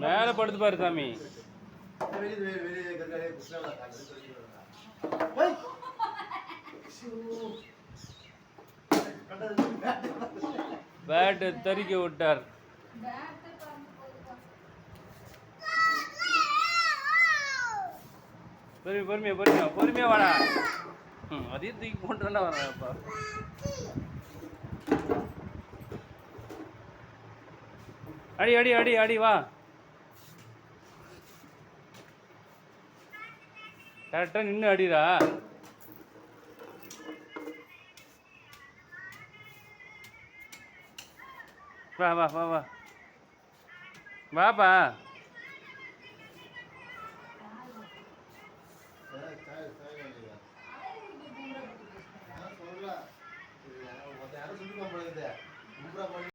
மேல படுத்து பாரு சாமி. பேட் தறிக்க விட்டார். பொறுமையா பொறுமையா பொறுமையா வாடா. அதையும் தூக்கி போட்டு வரப்பா. அடி அடி அடி அடி வா. கரெக்டா நின்று அடிடா. வா வா வா வா வாப்பா.